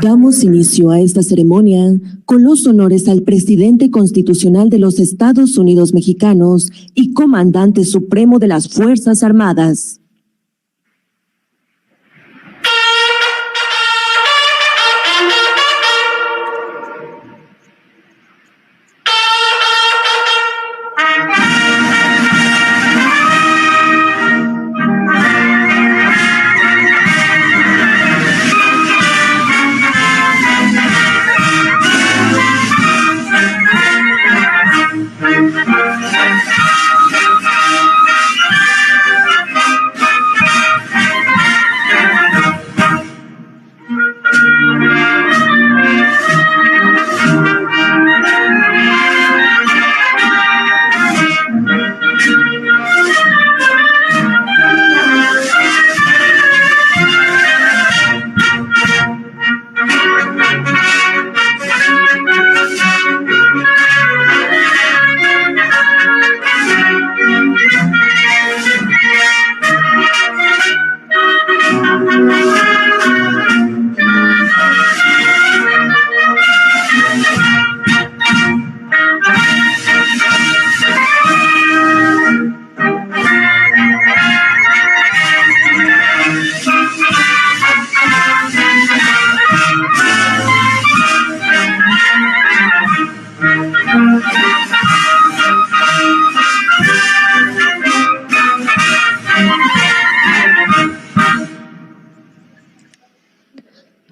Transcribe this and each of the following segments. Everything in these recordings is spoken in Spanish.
Damos inicio a esta ceremonia con los honores al presidente constitucional de los Estados Unidos mexicanos y comandante supremo de las Fuerzas Armadas.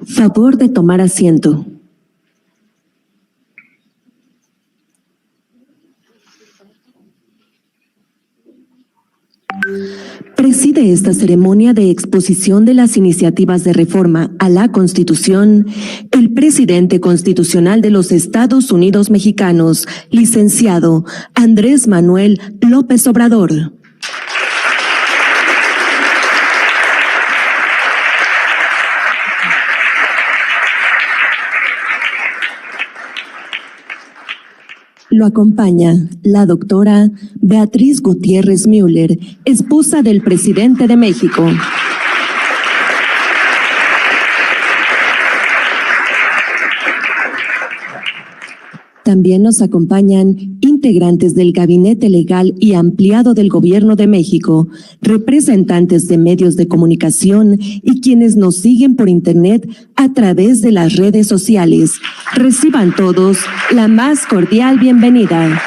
Favor de tomar asiento. Preside esta ceremonia de exposición de las iniciativas de reforma a la Constitución el presidente constitucional de los Estados Unidos mexicanos, licenciado Andrés Manuel López Obrador. Lo acompaña la doctora Beatriz Gutiérrez Müller, esposa del presidente de México. También nos acompañan integrantes del Gabinete Legal y Ampliado del Gobierno de México, representantes de medios de comunicación y quienes nos siguen por Internet a través de las redes sociales. Reciban todos la más cordial bienvenida.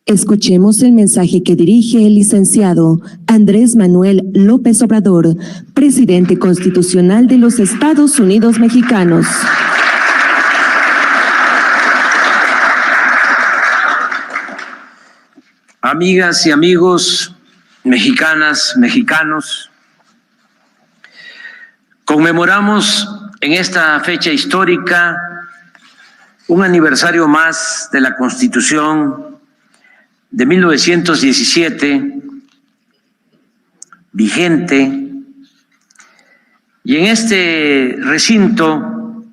Escuchemos el mensaje que dirige el licenciado Andrés Manuel López Obrador, presidente constitucional de los Estados Unidos mexicanos. Amigas y amigos, mexicanas, mexicanos, conmemoramos en esta fecha histórica un aniversario más de la Constitución de 1917, vigente, y en este recinto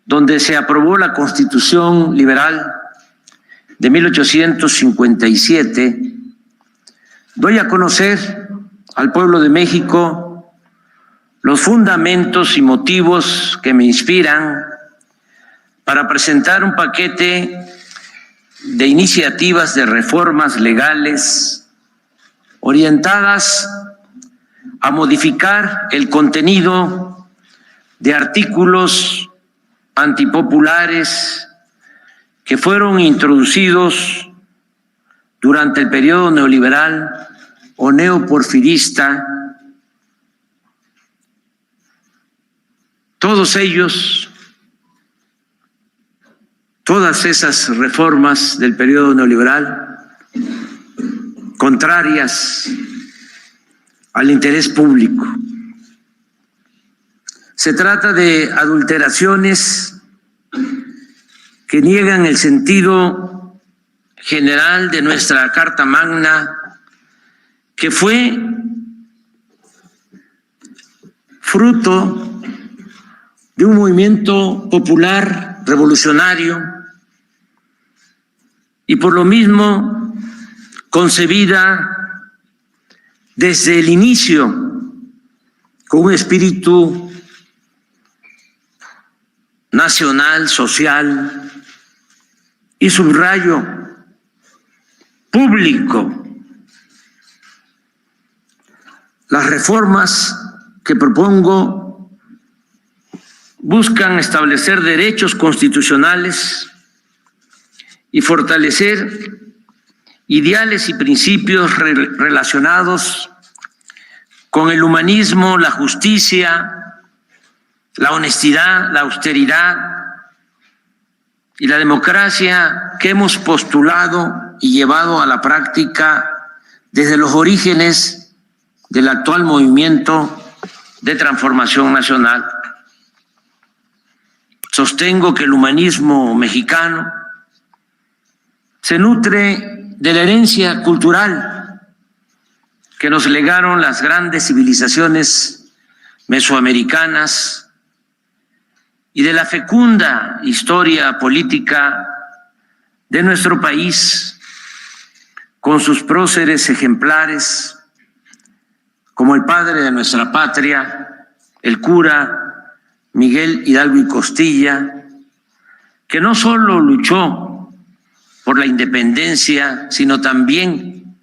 donde se aprobó la Constitución Liberal de 1857, doy a conocer al pueblo de México los fundamentos y motivos que me inspiran para presentar un paquete de iniciativas de reformas legales orientadas a modificar el contenido de artículos antipopulares que fueron introducidos durante el periodo neoliberal o neoporfirista. Todos ellos, todas esas reformas del periodo neoliberal contrarias al interés público. Se trata de adulteraciones que niegan el sentido general de nuestra Carta Magna, que fue fruto de un movimiento popular revolucionario y por lo mismo concebida desde el inicio con un espíritu nacional, social y subrayo público. Las reformas que propongo buscan establecer derechos constitucionales y fortalecer ideales y principios relacionados con el humanismo, la justicia, la honestidad, la austeridad y la democracia que hemos postulado y llevado a la práctica desde los orígenes del actual movimiento de transformación nacional. Sostengo que el humanismo mexicano se nutre de la herencia cultural que nos legaron las grandes civilizaciones mesoamericanas y de la fecunda historia política de nuestro país, con sus próceres ejemplares, como el padre de nuestra patria, el cura Miguel Hidalgo y Costilla, que no solo luchó por la independencia, sino también,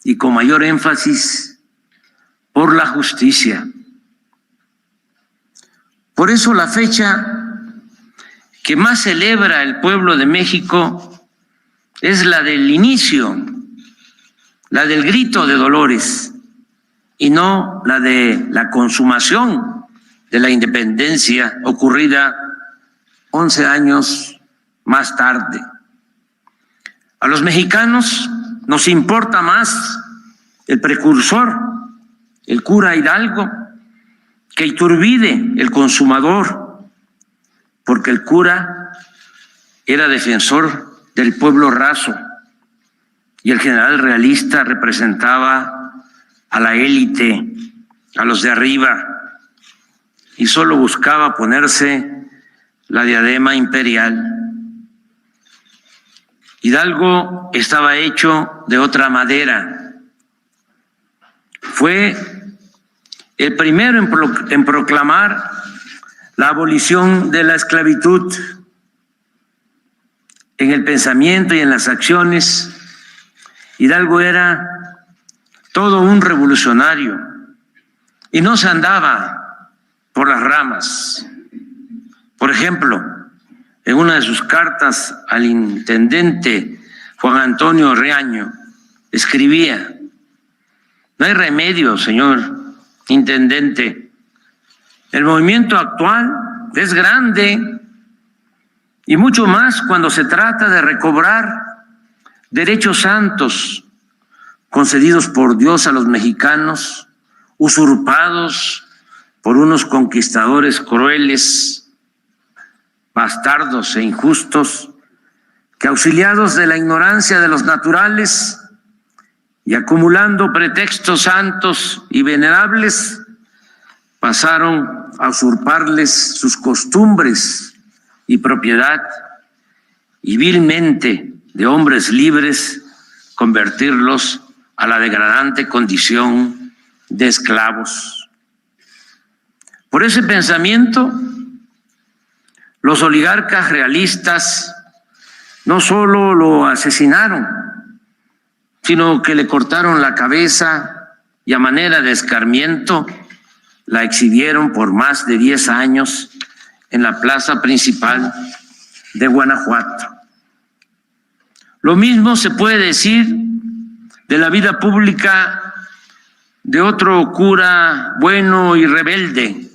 y con mayor énfasis, por la justicia. Por eso la fecha que más celebra el pueblo de México es la del inicio, la del grito de Dolores, y no la de la consumación de la independencia ocurrida 11 años más tarde. A los mexicanos nos importa más el precursor, el cura Hidalgo, que Iturbide, el consumador, porque el cura era defensor del pueblo raso y el general realista representaba a la élite, a los de arriba, y solo buscaba ponerse la diadema imperial. Hidalgo estaba hecho de otra madera. Fue el primero en proclamar la abolición de la esclavitud. En el pensamiento y en las acciones, Hidalgo era todo un revolucionario y no se andaba por las ramas. Por ejemplo, en una de sus cartas al intendente Juan Antonio Reaño, escribía: no hay remedio, señor intendente, el movimiento actual es grande y mucho más cuando se trata de recobrar derechos santos concedidos por Dios a los mexicanos, usurpados por unos conquistadores crueles, bastardos e injustos, que auxiliados de la ignorancia de los naturales y acumulando pretextos santos y venerables, pasaron a usurparles sus costumbres y propiedad, y vilmente de hombres libres convertirlos a la degradante condición de esclavos. Por ese pensamiento, los oligarcas realistas no solo lo asesinaron, sino que le cortaron la cabeza y a manera de escarmiento la exhibieron por más de 10 años en la plaza principal de Guanajuato. Lo mismo se puede decir de la vida pública de otro cura bueno y rebelde,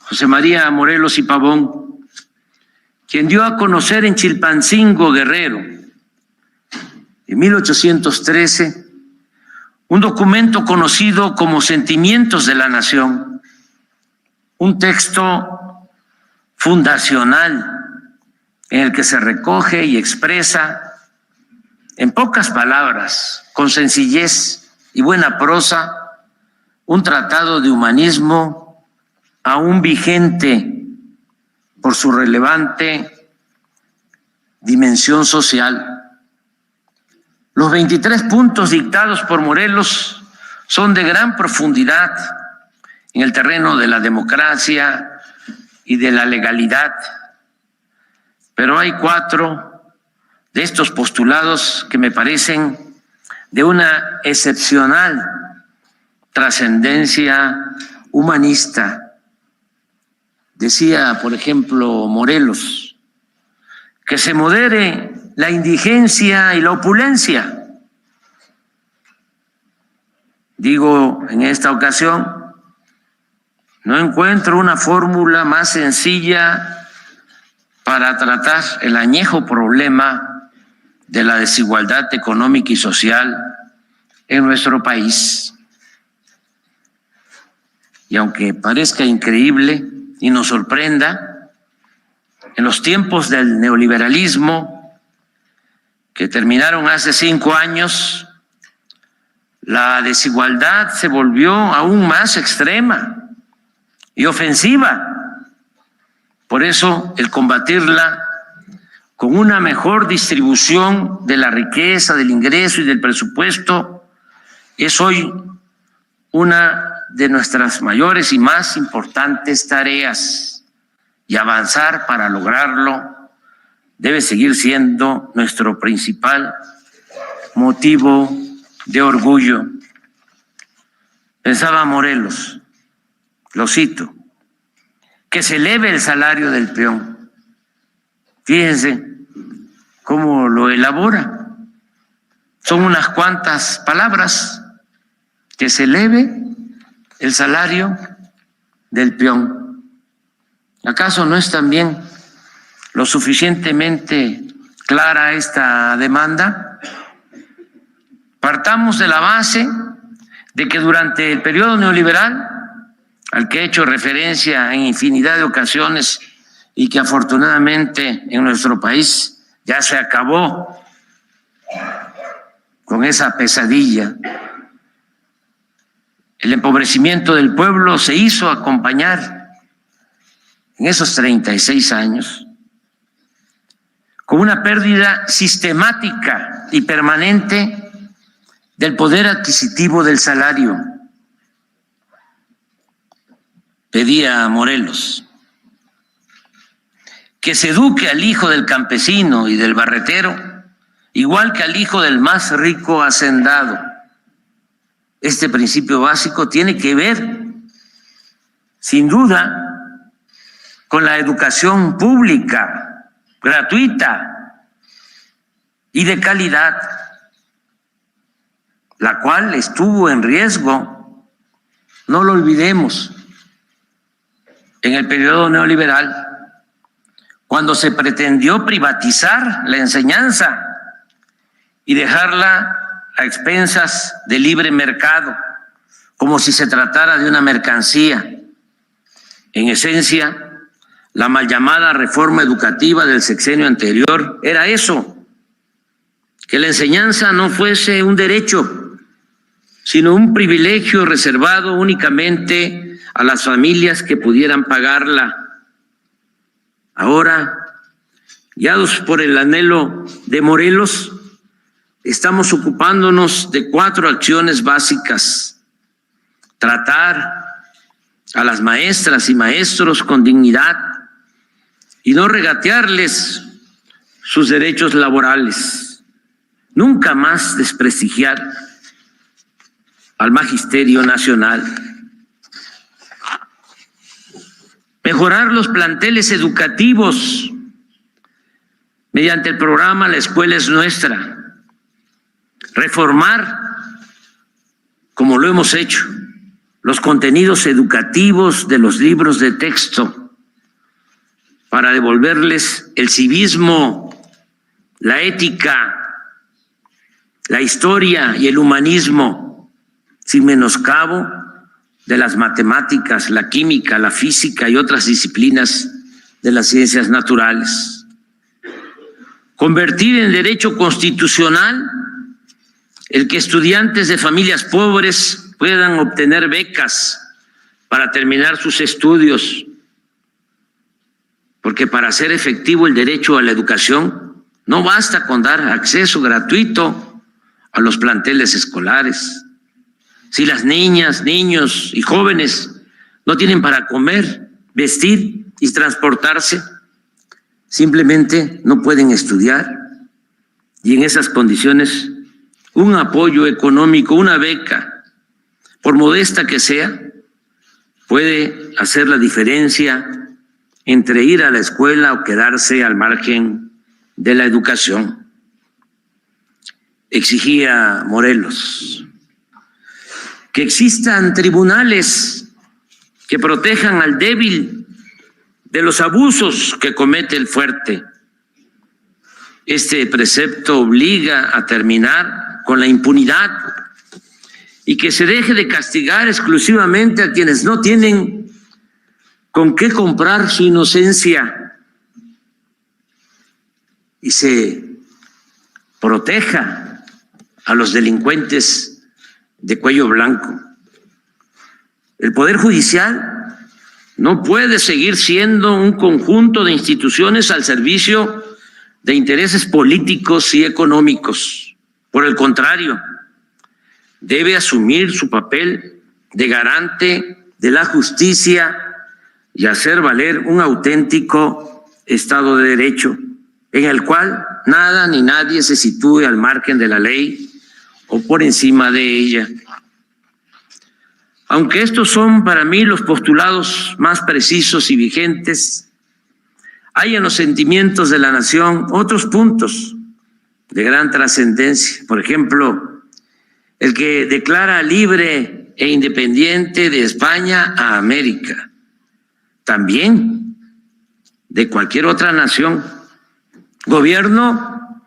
José María Morelos y Pavón, quien dio a conocer en Chilpancingo, Guerrero, en 1813, un documento conocido como Sentimientos de la Nación, un texto fundacional en el que se recoge y expresa en pocas palabras, con sencillez y buena prosa, un tratado de humanismo aún vigente por su relevante dimensión social. Los 23 puntos dictados por Morelos son de gran profundidad en el terreno de la democracia y de la legalidad, pero hay 4 de estos postulados que me parecen de una excepcional trascendencia humanista. Decía, por ejemplo, Morelos, que se modere la indigencia y la opulencia. Digo, en esta ocasión, no encuentro una fórmula más sencilla para tratar el añejo problema de la desigualdad económica y social en nuestro país. Y aunque parezca increíble y nos sorprenda, en los tiempos del neoliberalismo, que terminaron hace 5 años, la desigualdad se volvió aún más extrema y ofensiva. Por eso, el combatirla con una mejor distribución de la riqueza, del ingreso y del presupuesto es hoy una de nuestras mayores y más importantes tareas, y avanzar para lograrlo debe seguir siendo nuestro principal motivo de orgullo. Pensaba Morelos, lo cito, que se eleve el salario del peón. Fíjense cómo lo elabora. Son unas cuantas palabras: que se eleve el salario del peón. ¿Acaso no es también lo suficientemente clara esta demanda? Partamos de la base de que durante el periodo neoliberal, al que he hecho referencia en infinidad de ocasiones y que afortunadamente en nuestro país ya se acabó con esa pesadilla, el empobrecimiento del pueblo se hizo acompañar en esos 36 años con una pérdida sistemática y permanente del poder adquisitivo del salario. Pedía a Morelos que se eduque al hijo del campesino y del barretero igual que al hijo del más rico hacendado. Este principio básico tiene que ver, sin duda, con la educación pública, gratuita y de calidad, la cual estuvo en riesgo, no lo olvidemos, en el periodo neoliberal, cuando se pretendió privatizar la enseñanza y dejarla a expensas del libre mercado, como si se tratara de una mercancía. En esencia, la mal llamada reforma educativa del sexenio anterior era eso, que la enseñanza no fuese un derecho, sino un privilegio reservado únicamente a las familias que pudieran pagarla. Ahora, guiados por el anhelo de Morelos, estamos ocupándonos de 4 acciones básicas: tratar a las maestras y maestros con dignidad y no regatearles sus derechos laborales, nunca más desprestigiar al magisterio nacional, mejorar los planteles educativos mediante el programa La Escuela es Nuestra, reformar, como lo hemos hecho, los contenidos educativos de los libros de texto para devolverles el civismo, la ética, la historia y el humanismo, sin menoscabo de las matemáticas, la química, la física y otras disciplinas de las ciencias naturales. Convertir en derecho constitucional el que estudiantes de familias pobres puedan obtener becas para terminar sus estudios, porque para hacer efectivo el derecho a la educación no basta con dar acceso gratuito a los planteles escolares. si las niñas, niños y jóvenes no tienen para comer, vestir y transportarse, simplemente no pueden estudiar, y en esas condiciones un apoyo económico, una beca, por modesta que sea, puede hacer la diferencia entre ir a la escuela o quedarse al margen de la educación. Exigía Morelos que existan tribunales que protejan al débil de los abusos que comete el fuerte. Este precepto obliga a terminar con la impunidad y que se deje de castigar exclusivamente a quienes no tienen con qué comprar su inocencia y se proteja a los delincuentes de cuello blanco. El Poder Judicial no puede seguir siendo un conjunto de instituciones al servicio de intereses políticos y económicos. Por el contrario, debe asumir su papel de garante de la justicia y hacer valer un auténtico Estado de Derecho, en el cual nada ni nadie se sitúe al margen de la ley o por encima de ella. Aunque estos son para mí los postulados más precisos y vigentes, hay en los sentimientos de la nación otros puntos de gran trascendencia. Por ejemplo, el que declara libre e independiente de España a América, también de cualquier otra nación, gobierno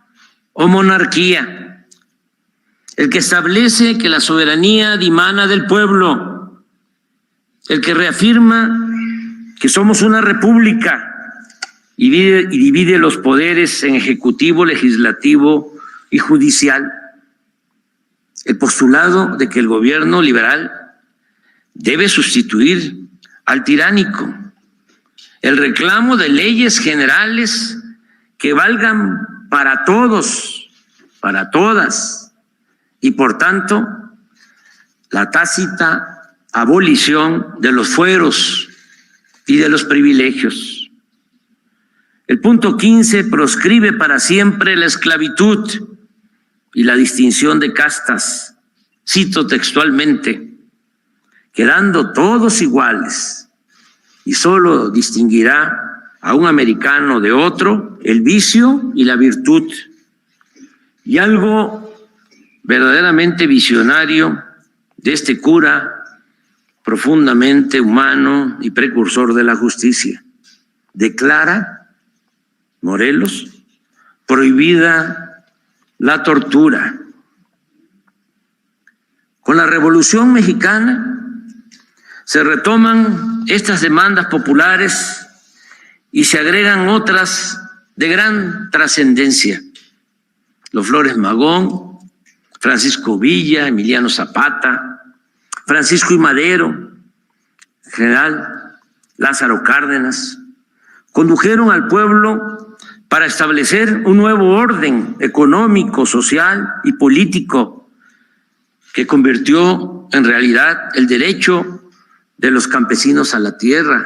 o monarquía. El que establece que la soberanía dimana del pueblo, el que reafirma que somos una república y divide los poderes en ejecutivo, legislativo y judicial. El postulado de que el gobierno liberal debe sustituir al tiránico. El reclamo de leyes generales que valgan para todos, para todas, y por tanto la tácita abolición de los fueros y de los privilegios. El punto 15 proscribe para siempre la esclavitud y la distinción de castas. Cito textualmente: quedando todos iguales, y solo distinguirá a un americano de otro el vicio y la virtud. Y algo verdaderamente visionario de este cura, profundamente humano y precursor de la justicia, declara Morelos prohibida la tortura. Con la Revolución Mexicana se retoman estas demandas populares y se agregan otras de gran trascendencia. Los Flores Magón, Francisco Villa, Emiliano Zapata, Francisco I. Madero, General Lázaro Cárdenas, condujeron al pueblo para establecer un nuevo orden económico, social y político que convirtió en realidad el derecho de los campesinos a la tierra,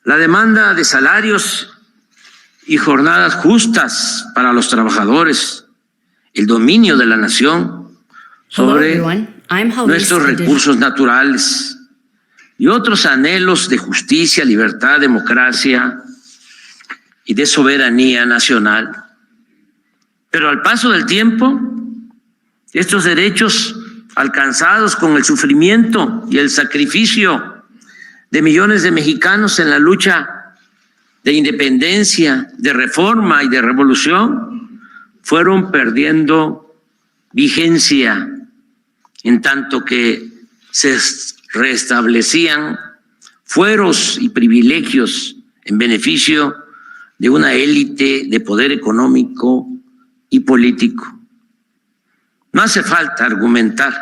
la demanda de salarios y jornadas justas para los trabajadores, el dominio de la nación sobre nuestros recursos naturales y otros anhelos de justicia, libertad, democracia y de soberanía nacional. Pero al paso del tiempo, estos derechos alcanzados con el sufrimiento y el sacrificio de millones de mexicanos en la lucha de independencia, de reforma y de revolución, fueron perdiendo vigencia, en tanto que se restablecían fueros y privilegios en beneficio de una élite de poder económico y político. No hace falta argumentar